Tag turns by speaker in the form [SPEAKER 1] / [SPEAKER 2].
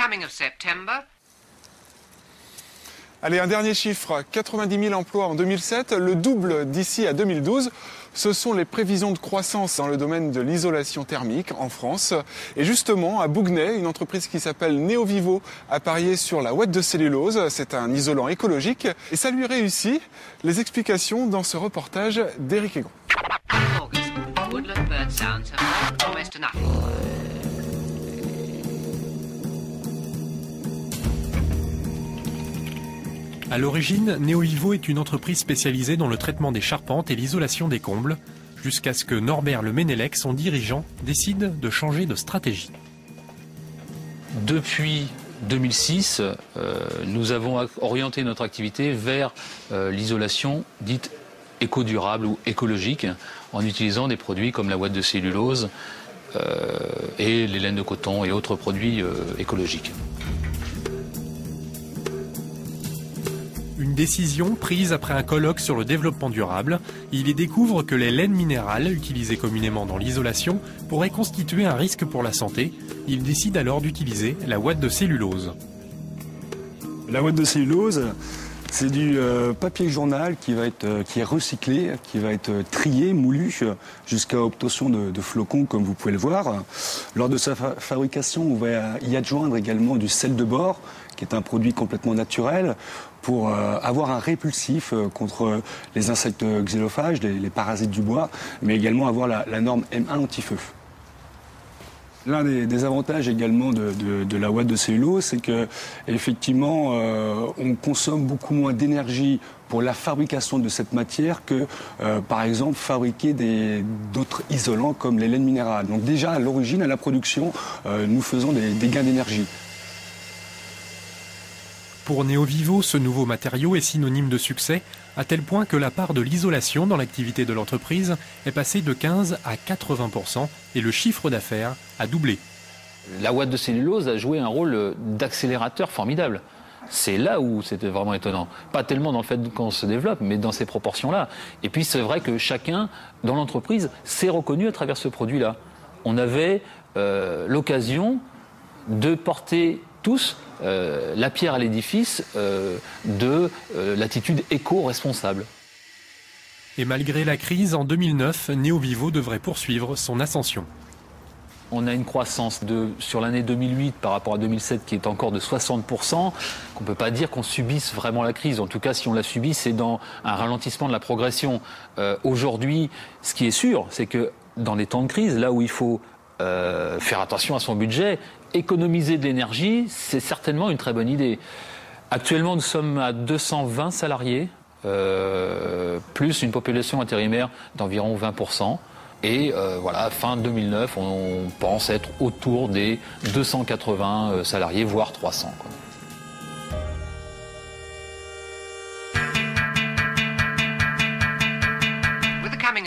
[SPEAKER 1] coming of September.
[SPEAKER 2] Allez, un dernier chiffre, 90 000 emplois en 2007, le double d'ici à 2012. Ce sont les prévisions de croissance dans le domaine de l'isolation thermique en France. Et justement, à Bouguenais, une entreprise qui s'appelle Neovivo a parié sur la ouate de cellulose. C'est un isolant écologique et ça lui réussit. Les explications dans ce reportage d'Éric Egon.
[SPEAKER 1] August, woodland bird sounds have not promised enough.
[SPEAKER 3] À l'origine, Neovivo est une entreprise spécialisée dans le traitement des charpentes et l'isolation des combles, jusqu'à ce que Norbert Le Ménélec, son dirigeant, décide de changer de stratégie.
[SPEAKER 4] Depuis 2006, nous avons orienté notre activité vers l'isolation dite éco-durable ou écologique, en utilisant des produits comme la ouate de cellulose et les laines de coton et autres produits écologiques.
[SPEAKER 3] Une décision prise après un colloque sur le développement durable. Il y découvre que les laines minérales, utilisées communément dans l'isolation, pourraient constituer un risque pour la santé. Il décide alors d'utiliser la ouate de cellulose.
[SPEAKER 5] La ouate de cellulose, c'est du papier journal qui est recyclé, qui va être trié, moulu, jusqu'à obtention de flocons, comme vous pouvez le voir. Lors de sa fabrication, on va y adjoindre également du sel de bore, qui est un produit complètement naturel, pour avoir un répulsif contre les insectes xylophages, les parasites du bois, mais également avoir la norme M1 anti-feu. L'un des avantages également de la ouate de cellulose, c'est qu'effectivement, on consomme beaucoup moins d'énergie pour la fabrication de cette matière que, par exemple, fabriquer d'autres isolants comme les laines minérales. Donc déjà, à l'origine, à la production, nous faisons des gains d'énergie.
[SPEAKER 3] Pour Neovivo, ce nouveau matériau est synonyme de succès, à tel point que la part de l'isolation dans l'activité de l'entreprise est passée de 15 à 80% et le chiffre d'affaires a doublé.
[SPEAKER 4] La ouate de cellulose a joué un rôle d'accélérateur formidable. C'est là où c'était vraiment étonnant. Pas tellement dans le fait qu'on se développe, mais dans ces proportions-là. Et puis c'est vrai que chacun dans l'entreprise s'est reconnu à travers ce produit-là. On avait l'occasion de porter tous la pierre à l'édifice de l'attitude éco-responsable.
[SPEAKER 3] Et malgré la crise, en 2009, Neovivo devrait poursuivre son ascension.
[SPEAKER 4] On a une croissance sur l'année 2008 par rapport à 2007 qui est encore de 60%, qu'on ne peut pas dire qu'on subisse vraiment la crise. En tout cas, si on la subit, c'est dans un ralentissement de la progression. Aujourd'hui, ce qui est sûr, c'est que dans les temps de crise, là où il faut faire attention à son budget, économiser de l'énergie, c'est certainement une très bonne idée. Actuellement, nous sommes à 220 salariés, plus une population intérimaire d'environ 20%. Et voilà, fin 2009, on pense être autour des 280 salariés, voire 300.